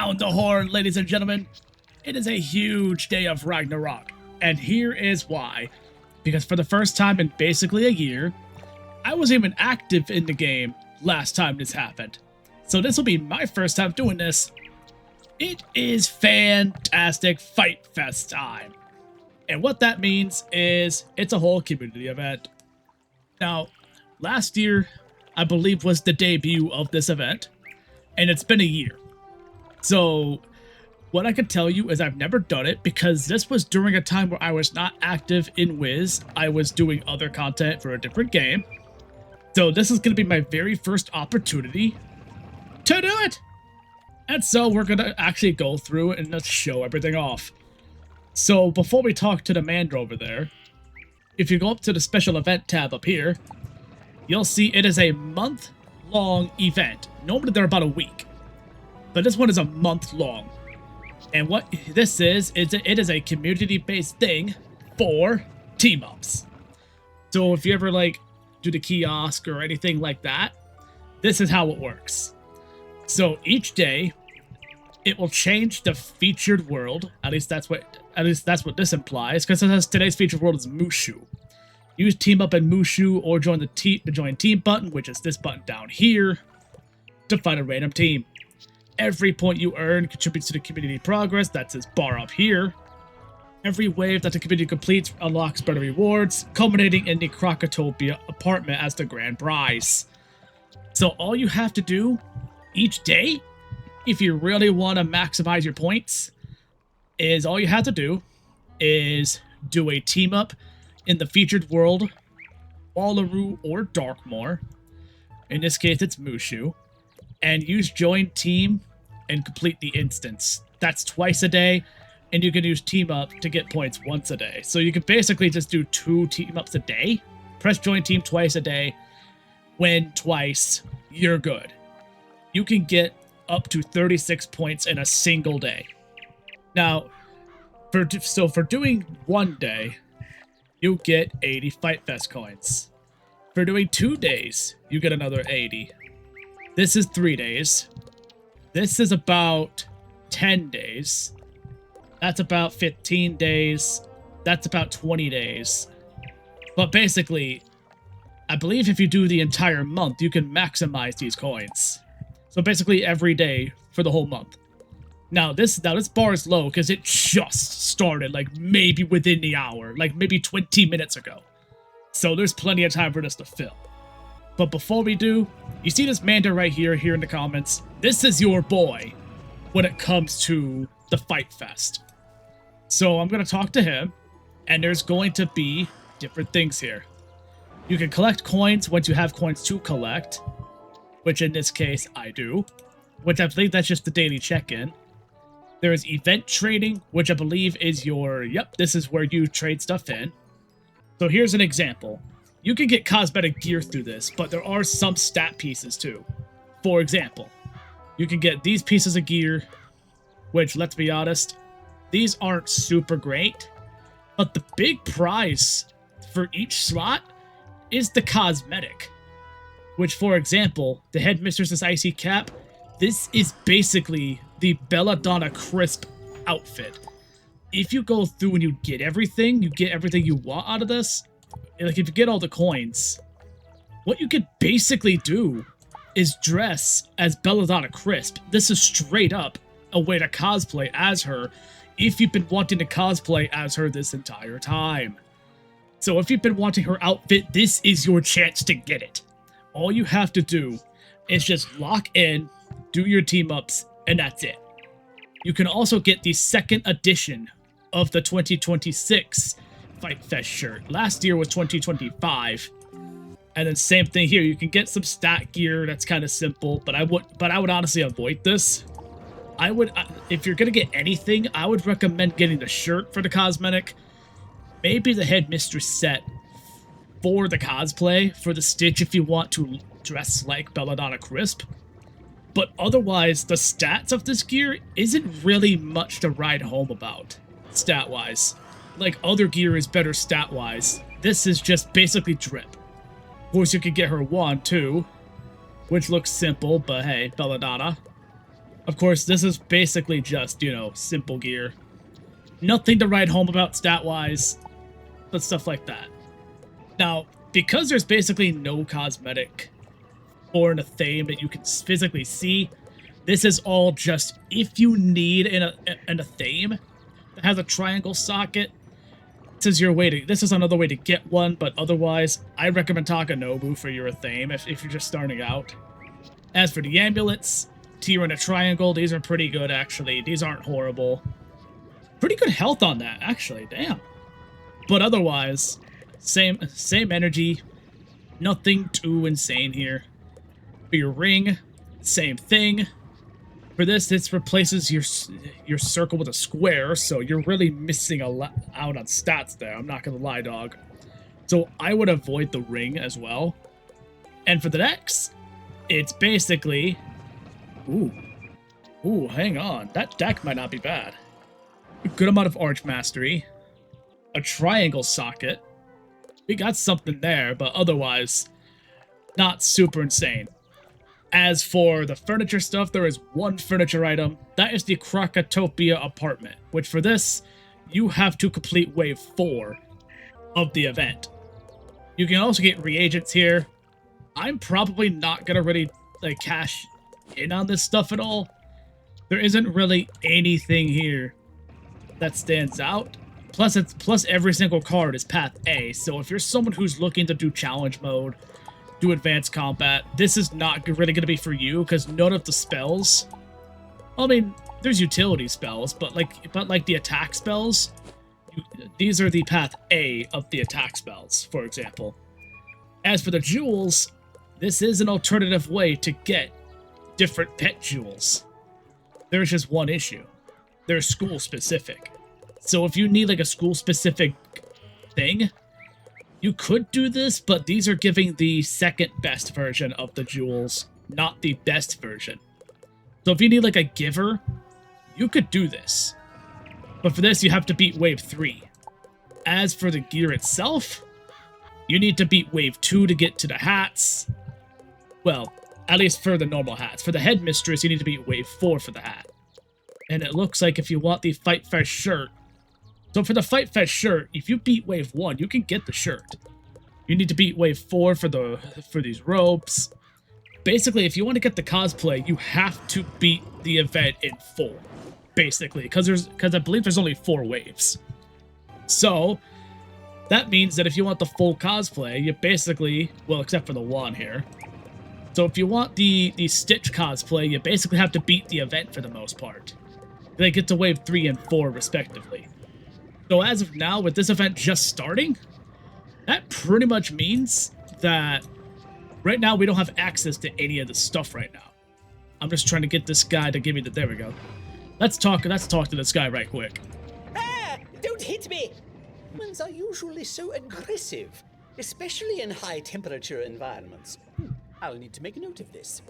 Sound the horn, ladies and gentlemen. It is a huge day of Ragnarok, and here is why. Because for the first time in basically a year, I wasn't even active in the game last time this happened. So this will be my first time doing this. It is fantastic Fight Fest time. And what that means is it's a whole community event. Now, last year, I believe, was the debut of this event, and it's been a year. So, what I can tell you is I've never done it because this was during a time where I was not active in Wiz. I was doing other content for a different game. So this is going to be my very first opportunity to do it. And so we're going to actually go through it and let's show everything off. So before we talk to the Mander over there, if you go up to the special event tab up here, you'll see it is a month-long event. Normally they're about a week, but this one is a month long. And what this is it is a community-based thing for team-ups. So if you ever like do the kiosk or anything like that, this is how it works. So each day, it will change the featured world. At least that's what this implies, because it says today's featured world is Mushu. Use team up in Mushu or join the join team button, which is this button down here, to find a random team. Every point you earn contributes to the community progress. That's this bar up here. Every wave that the community completes unlocks better rewards, culminating in the Krokotopia apartment as the grand prize. So all you have to do each day, if you really want to maximize your points, is all you have to do is do a team up in the featured world, Wallaroo or Darkmoor. In this case, it's Mushu. And use join team and complete the instance. That's twice a day, and you can use team up to get points once a day. So you can basically just do 2 team ups a day, press join team twice a day, win twice, you're good. You can get up to 36 points in a single day. Now, for doing one day, you get 80 Fight Fest coins. For doing 2 days, you get another 80. This is 3 days. This is about 10 days. That's about 15 days. That's about 20 days. But basically, I believe if you do the entire month, you can maximize these coins. So basically every day for the whole month. Now this bar is low because it just started like maybe within the hour, like maybe 20 minutes ago. So there's plenty of time for this to fill. But before we do, you see this Mander right here in the comments. This is your boy when it comes to the Fight Fest. So I'm going to talk to him, and there's going to be different things here. You can collect coins once you have coins to collect, which in this case I do, which I believe that's just the daily check-in. There is event trading, which I believe is your, this is where you trade stuff in. So here's an example. You can get cosmetic gear through this, but there are some stat pieces too. For example, you can get these pieces of gear, which, let's be honest, these aren't super great, but the big prize for each slot is the cosmetic, which, for example, the Headmistress's Icy Cap, this is basically the Belladonna Crisp outfit. If you go through and you get everything you want out of this. Like, if you get all the coins, what you could basically do is dress as Belladonna Crisp. This is straight up a way to cosplay as her if you've been wanting to cosplay as her this entire time. So if you've been wanting her outfit, this is your chance to get it. All you have to do is just lock in, do your team-ups, and that's it. You can also get the second edition of the 2026 Fight Fest shirt. Last year was 2025, and then same thing here. You can get some stat gear that's kind of simple, but I would honestly avoid this. If you're gonna get anything, I would recommend getting the shirt for the cosmetic, maybe the Headmistress set for the cosplay, for the Stitch if you want to dress like Belladonna Crisp. But otherwise, the stats of this gear isn't really much to ride home about, stat-wise. Like, other gear is better stat-wise. This is just basically drip. Of course, you could get her wand, too, which looks simple, but hey, Belladonna. Of course, this is basically just, you know, simple gear. Nothing to write home about stat-wise, but stuff like that. Now, because there's basically no cosmetic or in a theme that you can physically see, this is all just if you need in a theme that has a triangle socket. This is another way to get one, but otherwise, I recommend Takanobu for your theme if you're just starting out. As for the amulets, tier in a triangle, these are pretty good actually. These aren't horrible. Pretty good health on that, actually, damn. But otherwise, same energy, nothing too insane here. For your ring, same thing. For this replaces your circle with a square, so you're really missing out on stats there. I'm not gonna lie, dog. So I would avoid the ring as well. And for the decks, it's basically... Ooh, hang on. That deck might not be bad. A good amount of Arch Mastery. A triangle socket. We got something there, but otherwise, not super insane. As for the furniture stuff, there is one furniture item. That is the Krokotopia apartment, which for this, you have to complete wave 4 of the event. You can also get reagents here. I'm probably not going to really like cash in on this stuff at all. There isn't really anything here that stands out. Plus every single card is path A, so if you're someone who's looking to do challenge mode, do advanced combat, this is not really going to be for you, because none of the spells, I mean, there's utility spells, but like the attack spells, these are the path A of the attack spells, for example. As for the jewels, this is an alternative way to get different pet jewels. There's just one issue. They're school specific. So if you need like a school specific thing, you could do this, but these are giving the second best version of the jewels, not the best version. So if you need like a giver, you could do this. But for this, you have to beat wave 3. As for the gear itself, you need to beat wave 2 to get to the hats. Well, at least for the normal hats. For the headmistress, you need to beat wave 4 for the hat. And it looks like if you want the Fight Fest shirt, so for the Fight Fest shirt, if you beat wave 1, you can get the shirt. You need to beat wave 4 for these robes. Basically, if you want to get the cosplay, you have to beat the event in full. Basically, because I believe there's only 4 waves. So that means that if you want the full cosplay, you basically, well, except for the one here. So if you want the Stitch cosplay, you basically have to beat the event for the most part. They get to wave 3 and 4 respectively. So as of now, with this event just starting, that pretty much means that right now we don't have access to any of the stuff right now. I'm just trying to get this guy to give me the, there we go. Let's talk to this guy right quick. Ah! Don't hit me! Humans are usually so aggressive, especially in high temperature environments. I'll need to make a note of this.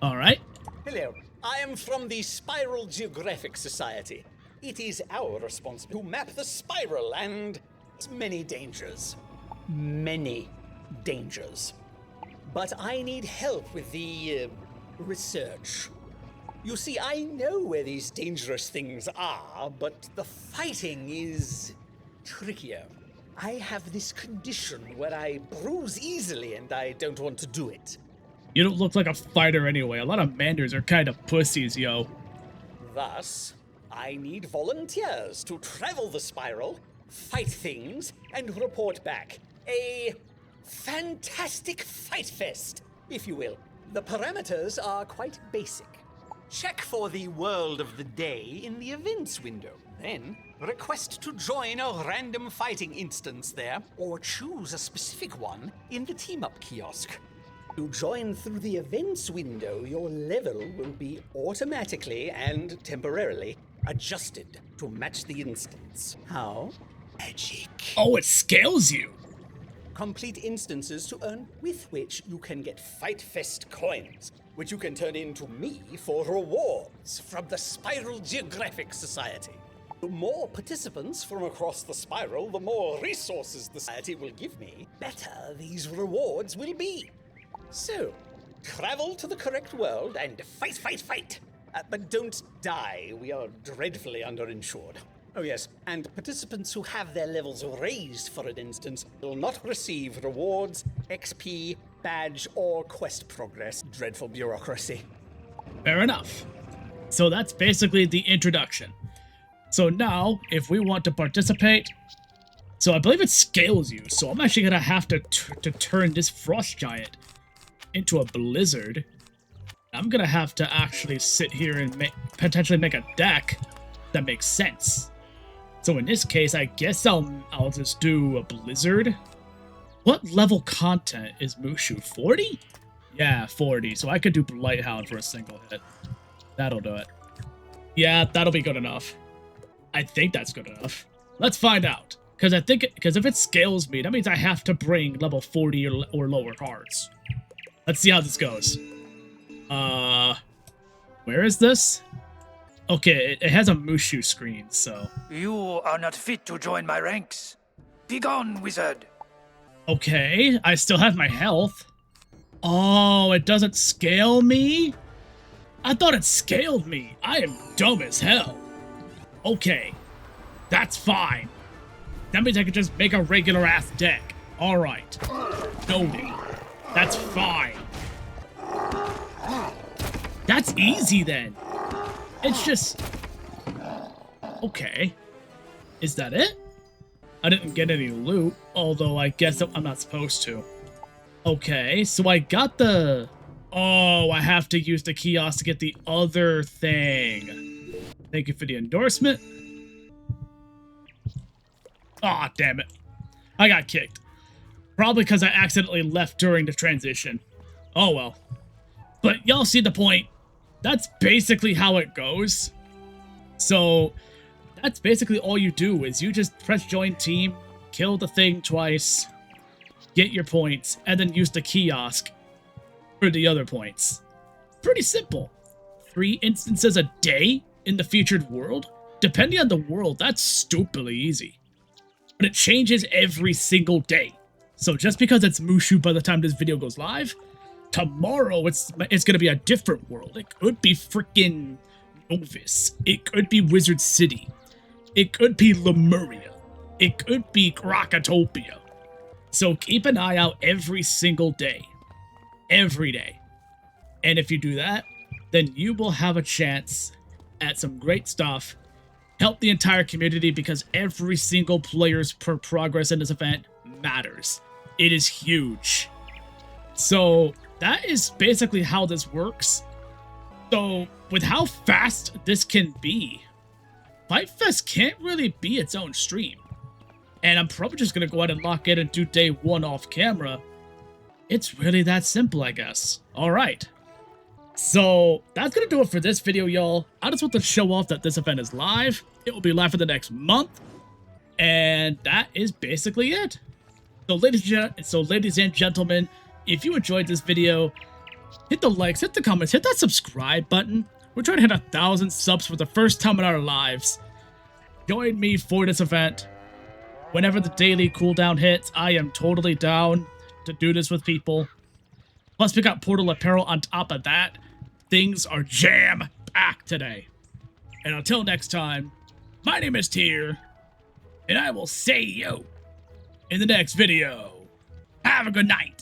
All right. Hello, I am from the Spiral Geographic Society. It is our responsibility to map the spiral and its many dangers. Many dangers. But I need help with the research. You see, I know where these dangerous things are, but the fighting is trickier. I have this condition where I bruise easily and I don't want to do it. You don't look like a fighter anyway. A lot of Manders are kind of pussies, yo. Thus, I need volunteers to travel the spiral, fight things, and report back. A fantastic fight fest, if you will. The parameters are quite basic. Check for the World of the Day in the events window. Then, request to join a random fighting instance there, or choose a specific one in the team-up kiosk. To join through the events window, your level will be automatically and temporarily adjusted to match the instance. How? Magic. Oh, it scales you. Complete instances to earn, with which you can get Fight Fest coins, which you can turn into me for rewards from the Spiral Geographic Society. The more participants from across the spiral, the more resources the society will give me, better these rewards will be. So, travel to the correct world and fight, fight, fight! But don't die. We are dreadfully underinsured. Oh yes, and participants who have their levels raised, for an instance, will not receive rewards, XP, badge, or quest progress. Dreadful bureaucracy. Fair enough. So that's basically the introduction. So now, if we want to participate, so I believe it scales you, so I'm actually going to have to turn this frost giant into a blizzard. I'm going to have to actually sit here and potentially make a deck that makes sense. So in this case, I guess I'll just do a blizzard. What level content is Mushu? 40? Yeah, 40. So I could do Lighthound for a single hit. That'll do it. Yeah, that'll be good enough. I think that's good enough. Let's find out. Because if it scales me, that means I have to bring level 40 or lower cards. Let's see how this goes. Where is this? Okay, it has a Mushu screen, so... You are not fit to join my ranks. Begone, wizard. Okay, I still have my health. Oh, it doesn't scale me? I thought it scaled me. I am dumb as hell. Okay, that's fine. That means I can just make a regular-ass deck. Alright. Noted. That's fine. That's easy, then. It's just... Okay. Is that it? I didn't get any loot, although I guess I'm not supposed to. Okay, so I got the... Oh, I have to use the kiosk to get the other thing. Thank you for the endorsement. Aw, oh, damn it. I got kicked. Probably because I accidentally left during the transition. Oh well. But y'all see the point. That's basically how it goes. So, that's basically all you do, is you just press join team, kill the thing twice, get your points, and then use the kiosk for the other points. Pretty simple. 3 instances a day in the featured world? Depending on the world, that's stupidly easy. But it changes every single day. So just because it's Mushu by the time this video goes live, tomorrow it's gonna be a different world. It could be freaking Novus. It could be Wizard City. It could be Lemuria. It could be Krokotopia. So keep an eye out every single day. Every day. And if you do that, then you will have a chance at some great stuff. Help the entire community, because every single player's progress in this event matters. It is huge. So that is basically how this works. So with how fast this can be, Fight Fest can't really be its own stream. And I'm probably just going to go ahead and lock in and do day 1 off camera. It's really that simple, I guess. Alright. So that's going to do it for this video, y'all. I just want to show off that this event is live. It will be live for the next month. And that is basically it. So ladies and gentlemen, if you enjoyed this video, hit the likes, hit the comments, hit that subscribe button. We're trying to hit 1,000 subs for the first time in our lives. Join me for this event. Whenever the daily cooldown hits, I am totally down to do this with people. Plus, we got Portal Apparel on top of that. Things are jam-packed today. And until next time, my name is Tyr, and I will see you in the next video. Have a good night.